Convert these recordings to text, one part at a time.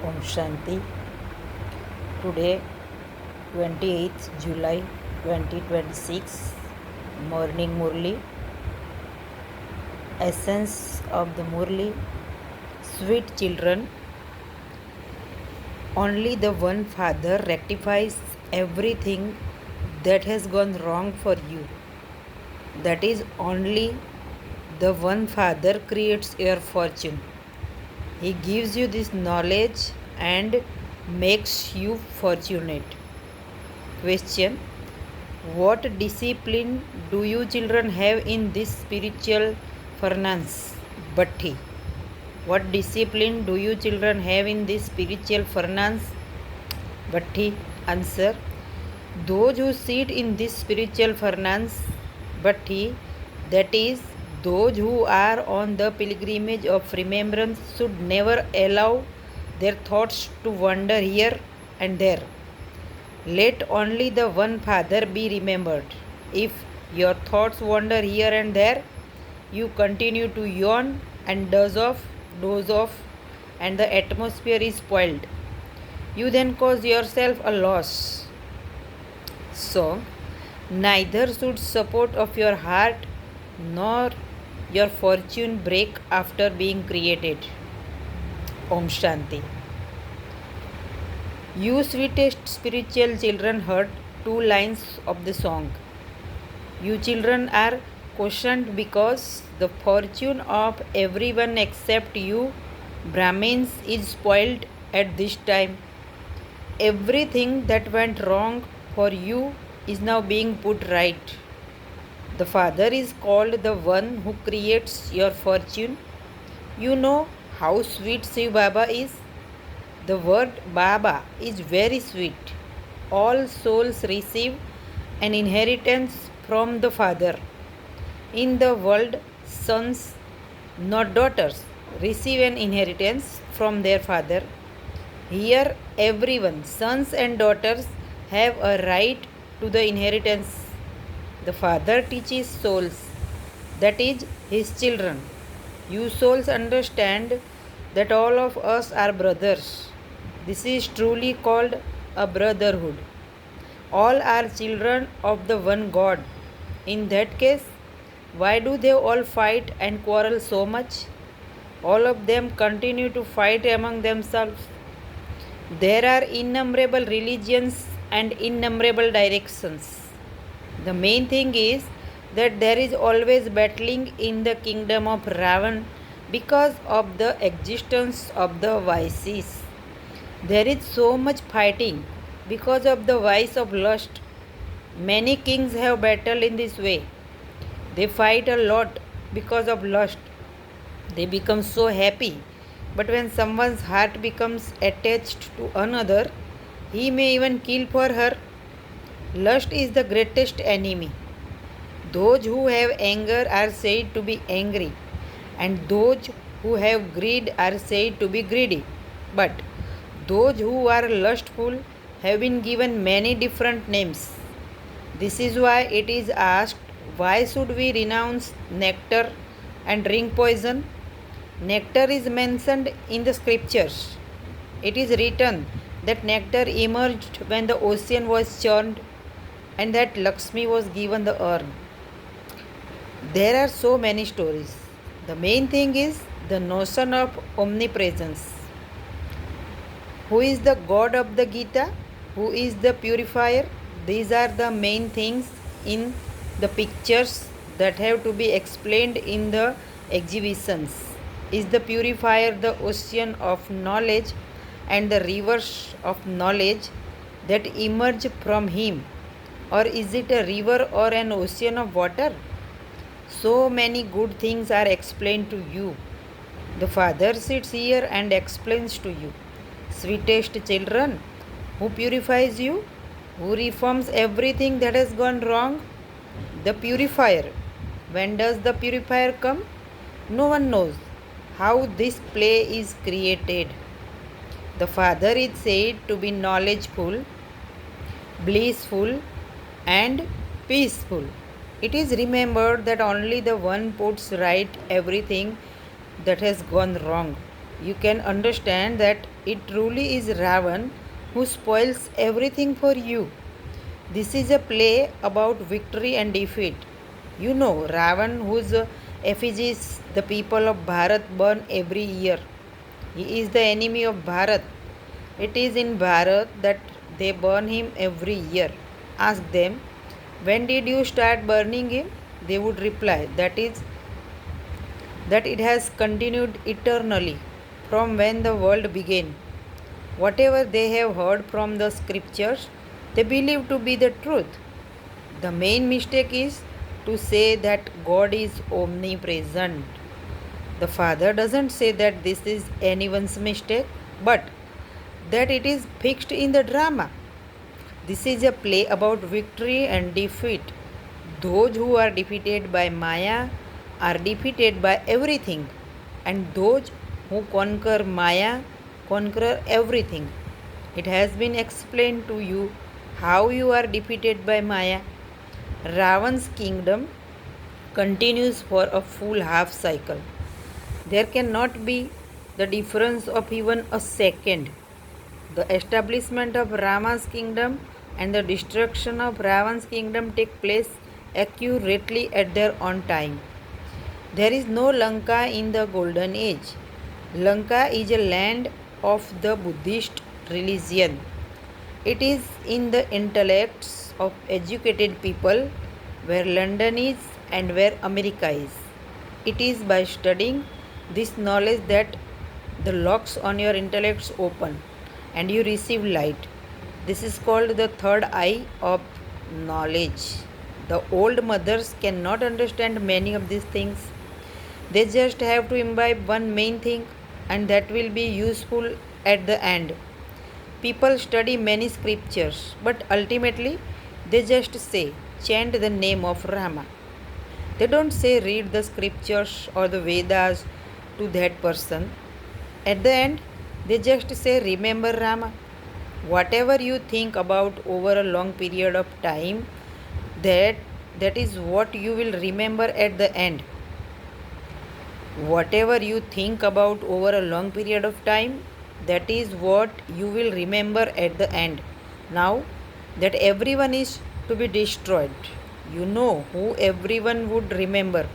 Om Shanti. Today, 28th July 2026, Morning Murli. Essence of the Murli. Sweet children, only the one Father rectifies everything that has gone wrong for you. That is, only the one Father creates your fortune. He gives you this knowledge and makes you fortunate. Question: what discipline do you children have in this spiritual furnace? Bhatti. What discipline do you children have in this spiritual furnace? Bhatti. Answer: those who sit in this spiritual furnace, Bhatti, that is, those who are on the pilgrimage of remembrance, should never allow their thoughts to wander here and there. Let only the one Father be remembered. If your thoughts wander here and there, you continue to yawn and doze off, and the atmosphere is spoiled. You then cause yourself a loss. So, neither should support of your heart nor your fortune break after being created. Om Shanti. You sweetest spiritual children heard two lines of the song. You children are questioned because the fortune of everyone except you Brahmins is spoiled at this time. Everything that went wrong for you is now being put right. The Father is called the one who creates your fortune. You know how sweet Shiv Baba is? The word Baba is very sweet. All souls receive an inheritance from the Father. In the world, sons, not daughters, receive an inheritance from their father. Here, everyone, sons and daughters, have a right to the inheritance. The Father teaches souls, that is, His children. You souls understand that all of us are brothers. This is truly called a brotherhood. All are children of the one God. In that case, why do they all fight and quarrel so much? All of them continue to fight among themselves. There are innumerable religions and innumerable directions. The main thing is that there is always battling in the kingdom of Ravan because of the existence of the vices. There is so much fighting because of the vice of lust. Many kings have battled in this way. They fight a lot because of lust. They become so happy. But when someone's heart becomes attached to another, he may even kill for her. Lust is the greatest enemy. Those who have anger are said to be angry, and those who have greed are said to be greedy. But those who are lustful have been given many different names. This is why it is asked, why should we renounce nectar and drink poison? Nectar is mentioned in the scriptures. It is written that nectar emerged when the ocean was churned and that Lakshmi was given the urn. There are so many stories. The main thing is the notion of omnipresence. Who is the God of the Gita? Who is the purifier? These are the main things in the pictures that have to be explained in the exhibitions. Is the purifier the ocean of knowledge and the rivers of knowledge that emerge from him? Or is it a river or an ocean of water? So many good things are explained to you. The Father sits here and explains to you. Sweetest children, who purifies you? Who reforms everything that has gone wrong? The purifier. When does the purifier come? No one knows how this play is created. The Father is said to be knowledgeful, blissful, and peaceful. It is remembered that only the one puts right everything that has gone wrong. you can understand that it truly is Ravan who spoils everything for you. This is a play about victory and defeat. You know, Ravan, whose effigies the people of Bharat burn every year. He is the enemy of Bharat. It is in Bharat that they burn him every year. Ask them, when did you start burning him? They would reply, that it has continued eternally from when the world began. Whatever they have heard from the scriptures, they believe to be the truth. The main mistake is to say that God is omnipresent. The Father doesn't say that this is anyone's mistake, but that it is fixed in the drama. This is a play about victory and defeat. Those who are defeated by Maya are defeated by everything, and those who conquer Maya conquer everything. It has been explained to you how you are defeated by Maya. Ravan's kingdom continues for a full half cycle. There cannot be the difference of even a second. The establishment of Rama's kingdom and the destruction of Ravan's kingdom take place accurately at their own time. There is no Lanka in the Golden Age. Lanka is a land of the Buddhist religion. It is in the intellects of educated people where London is and where America is. It is by studying this knowledge that the locks on your intellects open and you receive light. This is called the third eye of knowledge. The old mothers cannot understand many of these things. They just have to imbibe one main thing, and that will be useful at the end. People study many scriptures, but ultimately they just say, chant the name of Rama. They don't say read the scriptures or the Vedas to that person. At the end, they just say remember Rama. Whatever you think about over a long period of time, that is what you will remember at the end. Whatever you think about over a long period of time, that is what you will remember at the end. Now that everyone is to be destroyed, you know who everyone would remember.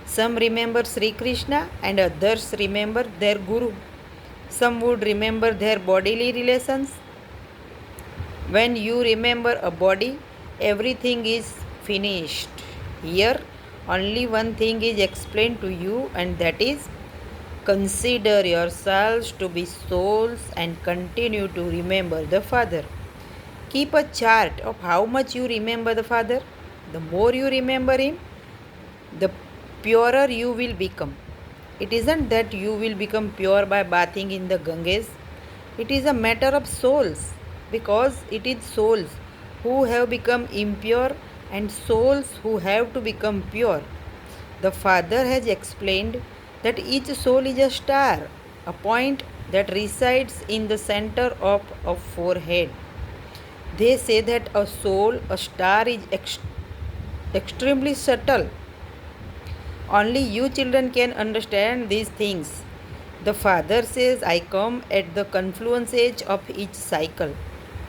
Some remember Sri Krishna and others remember their Guru. Some would remember their bodily relations. When you remember a body, everything is finished. Here, only one thing is explained to you, and that is consider yourselves to be souls and continue to remember the Father. Keep a chart of how much you remember the Father. The more you remember Him, the purer you will become. It isn't that you will become pure by bathing in the Ganges. It is a matter of souls, because it is souls who have become impure and souls who have to become pure. The Father has explained that each soul is a star, a point that resides in the center of a forehead. They say that a soul, a star, is extremely subtle. Only you children can understand these things. The Father says, I come at the confluence age of each cycle.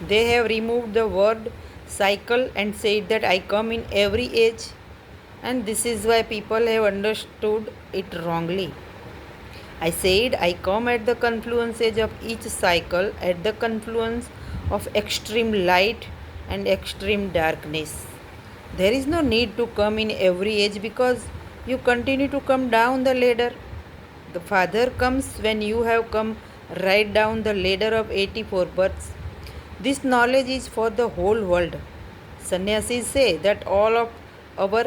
They have removed the word cycle and said that I come in every age, and this is why people have understood it wrongly. I said I come at the confluence age of each cycle, at the confluence of extreme light and extreme darkness. There is no need to come in every age because you continue to come down the ladder. The Father comes when you have come right down the ladder of 84 births. This knowledge is for the whole world. Sannyasis say that all of our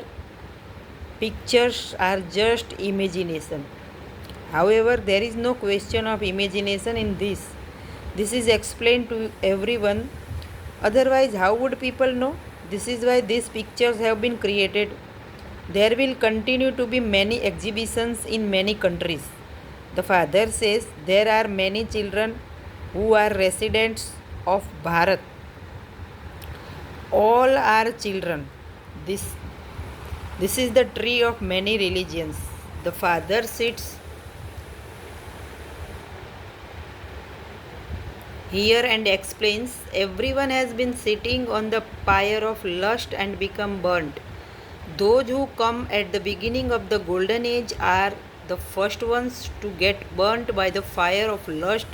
pictures are just imagination. However, there is no question of imagination in this. This is explained to everyone. Otherwise, how would people know? This is why these pictures have been created. There will continue to be many exhibitions in many countries. The Father says there are many children who are residents of Bharat. All are children. This is the tree of many religions. The Father sits here and explains everyone has been sitting on the pyre of lust and become burnt. Those who come at the beginning of the golden age are the first ones to get burnt by the fire of lust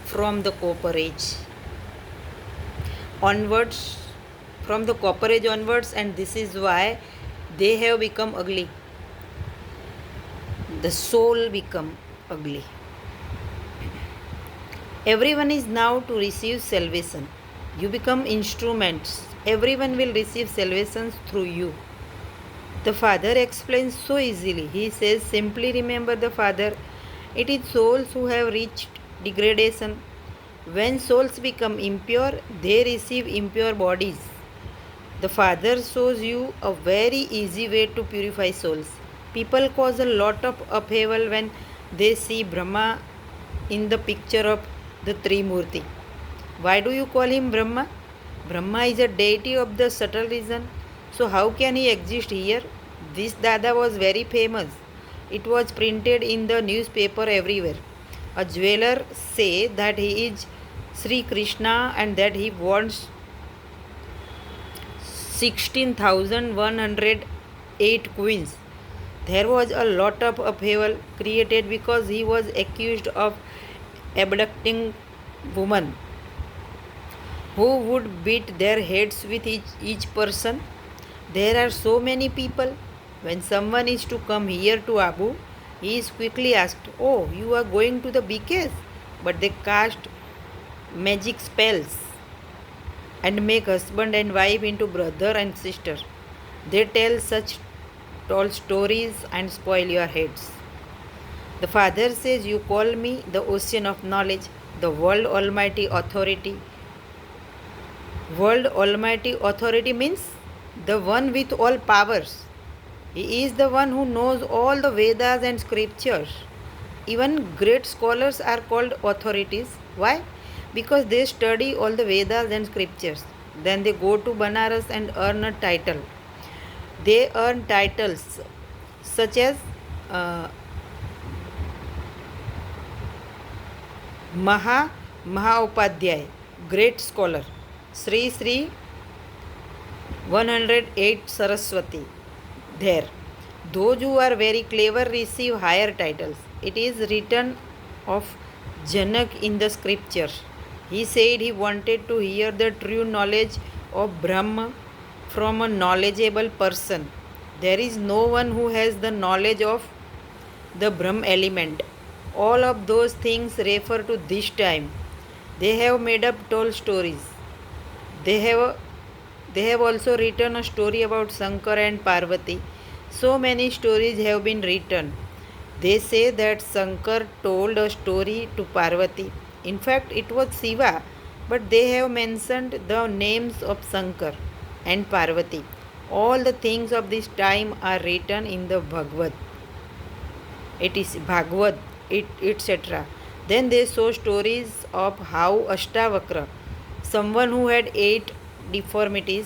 from the copper age onwards, from the copper age onwards, and this is why they have become ugly. The soul become ugly. Everyone is now to receive salvation. You become instruments. Everyone will receive salvation through you. The Father explains so easily. He says, simply remember the Father. It is souls who have reached degradation. When souls become impure, they receive impure bodies. The Father shows you a very easy way to purify souls. People cause a lot of upheaval when they see Brahma in the picture of the Trimurti. Why do you call him Brahma? Brahma is a deity of the subtle reason. So how can he exist here? This Dada was very famous. It was printed in the newspaper everywhere. A jeweler say that he is Sri Krishna and that he wants 16,108 queens. There was a lot of upheaval created because he was accused of abducting women who would beat their heads with each person. There are so many people. When someone is to come here to Abu, he is quickly asked, "Oh, you are going to the BKs?" But they cast magic spells and make husband and wife into brother and sister. They tell such tall stories and spoil your heads. The Father says, you call me the ocean of knowledge, the world almighty authority. World almighty authority means the one with all powers. He is the one who knows all the Vedas and scriptures. Even great scholars are called authorities. Why? Because they study all the Vedas and scriptures. Then they go to Banaras and earn a title. They earn titles such as Mahaupadhyay, great scholar. Sri 108 Saraswati. There. Those who are very clever receive higher titles. It is written of Janak in the scriptures. He said he wanted to hear the true knowledge of Brahma from a knowledgeable person. There is no one who has the knowledge of the Brahm element. All of those things refer to this time. They have made up tall stories. They have also written a story about Shankar and Parvati. So many stories have been written. They say that Shankar told a story to Parvati. In fact, it was Shiva, but they have mentioned the names of Shankar and Parvati. All the things of this time are written in the Bhagavad. It is Bhagavad, etc. Then they show stories of how Ashtavakra, someone who had 8 deformities,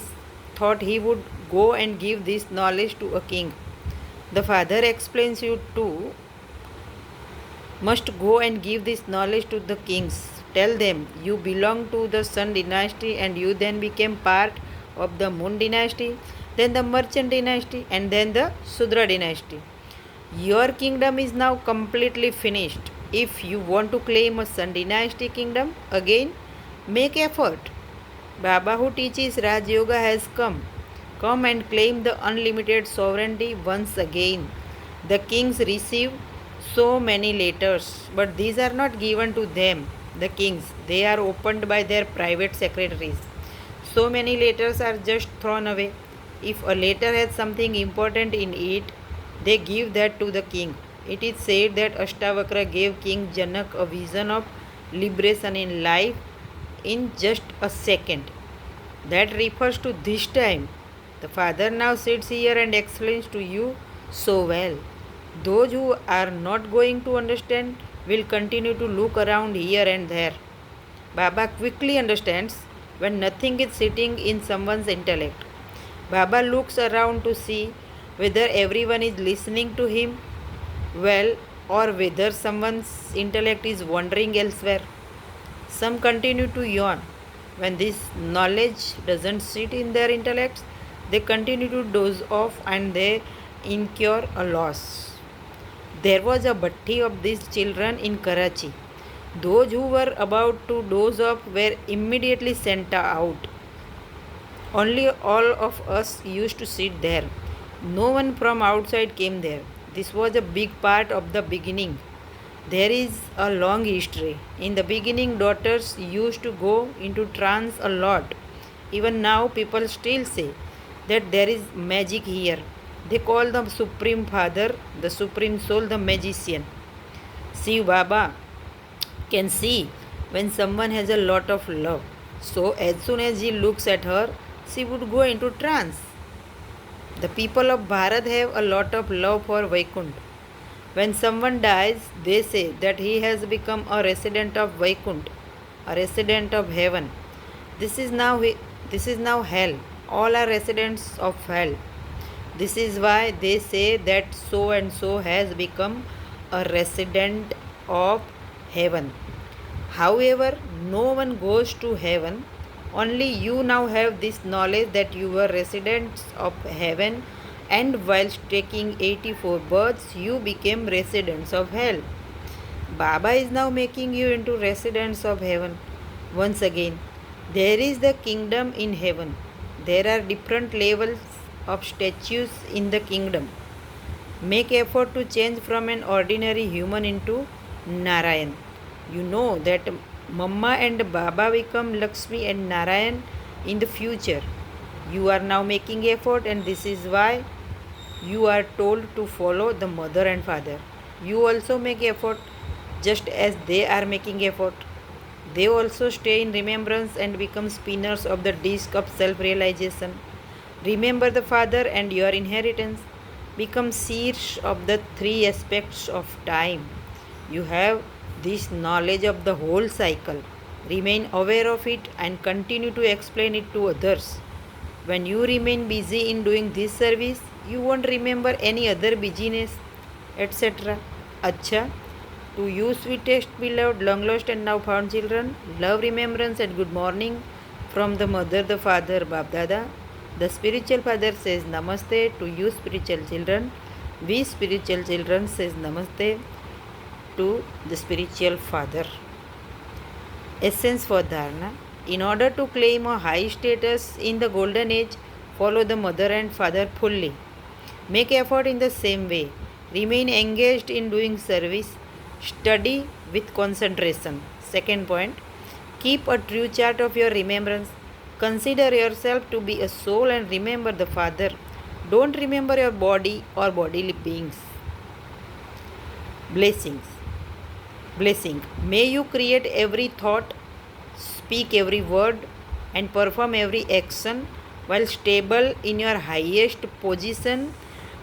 thought he would go and give this knowledge to a king. The Father explains you too must go and give this knowledge to the kings. Tell them you belong to the Sun dynasty and you then became part of the Moon dynasty, then the Merchant dynasty, and then the Sudra dynasty. Your kingdom is now completely finished. If you want to claim a Sun dynasty kingdom, again, make effort. Baba who teaches Raj Yoga has come. Come and claim the unlimited sovereignty once again. The kings receive so many letters, but these are not given to them, the kings. They are opened by their private secretaries. So many letters are just thrown away. If a letter has something important in it, they give that to the king. It is said that Ashtavakra gave King Janak a vision of liberation in life in just a second. That refers to this time. The Father now sits here and explains to you so well. Those who are not going to understand will continue to look around here and there. Baba quickly understands when nothing is sitting in someone's intellect. Baba looks around to see whether everyone is listening to him well or whether someone's intellect is wandering elsewhere. Some continue to yawn. When this knowledge doesn't sit in their intellects, they continue to doze off and they incur a loss. There was a bhatti of these children in Karachi. Those who were about to doze off were immediately sent out. Only all of us used to sit there. No one from outside came there. This was a big part of the beginning. There is a long history. In the beginning, daughters used to go into trance a lot. Even now, people still say that there is magic here. They call the Supreme Father, the Supreme Soul, the magician. Shiv Baba can see when someone has a lot of love. So, as soon as he looks at her, she would go into trance. The people of Bharat have a lot of love for Vaikunt. When someone dies, they say that he has become a resident of Vaikunt, a resident of heaven. This is now hell. All are residents of hell. This is why they say that so and so has become a resident of heaven. However, no one goes to heaven. Only you now have this knowledge that you were residents of heaven, and whilst taking 84 births, you became residents of hell. Baba is now making you into residents of heaven. Once again, there is the kingdom in heaven. There are different levels of statues in the kingdom. Make effort to change from an ordinary human into Narayan. You know that Mama and Baba become Lakshmi and Narayan in the future. You are now making effort, and this is why you are told to follow the mother and father. You also make effort just as they are making effort. They also stay in remembrance and become spinners of the disc of self realization. Remember the father and your inheritance. Become seers of the three aspects of time. You have this knowledge of the whole cycle. Remain aware of it and continue to explain it to others. When you remain busy in doing this service, you won't remember any other busyness, etc. Acha, to you, sweetest, beloved, long lost and now found children, love, remembrance, and good morning from the mother, the father, Bab Dada. The spiritual father says Namaste to you, spiritual children. We, spiritual children, says Namaste to the spiritual father. Essence for Dharana. In order to claim a high status in the golden age, follow the mother and father fully. Make effort in the same way. Remain engaged in doing service. Study with concentration. Second point, keep a true chart of your remembrance. Consider yourself to be a soul and remember the Father. Don't remember your body or bodily beings. Blessings. Blessing. May you create every thought, speak every word, and perform every action while stable in your highest position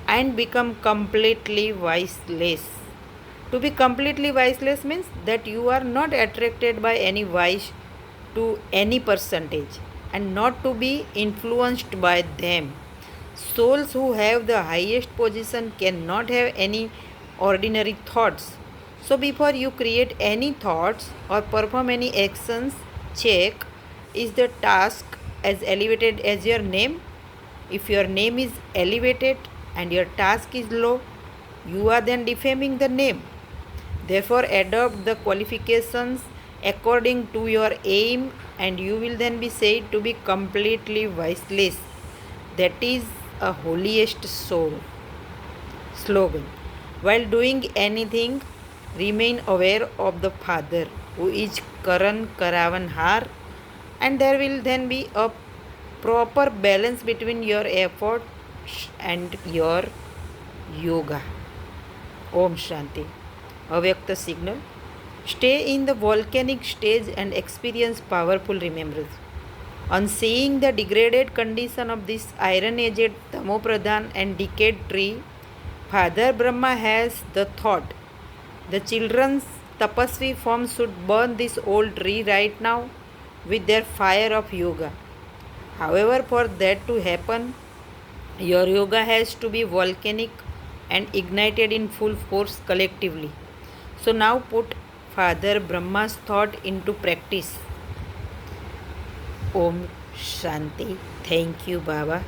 and become completely viceless. To be completely viceless means that you are not attracted by any vice to any percentage and not to be influenced by them. Souls who have the highest position cannot have any ordinary thoughts. So before you create any thoughts or perform any actions, check, is the task as elevated as your name? If your name is elevated and your task is low, you are then defaming the name. Therefore, adopt the qualifications according to your aim, and you will then be said to be completely viceless. That is a holiest soul. Slogan. While doing anything, remain aware of the Father, who is Karan Karavanhar, and there will then be a proper balance between your efforts and your yoga. Om Shanti. Avyakta signal. Stay in the volcanic stage and experience powerful remembrance. On seeing the degraded condition of this iron-aged, tamopradhan and decayed tree, Father Brahma has the thought, the children's tapasvi form should burn this old tree right now with their fire of yoga. However, for that to happen, your yoga has to be volcanic and ignited in full force collectively. So now put Father Brahma's thought into practice. Om Shanti. Thank you, Baba.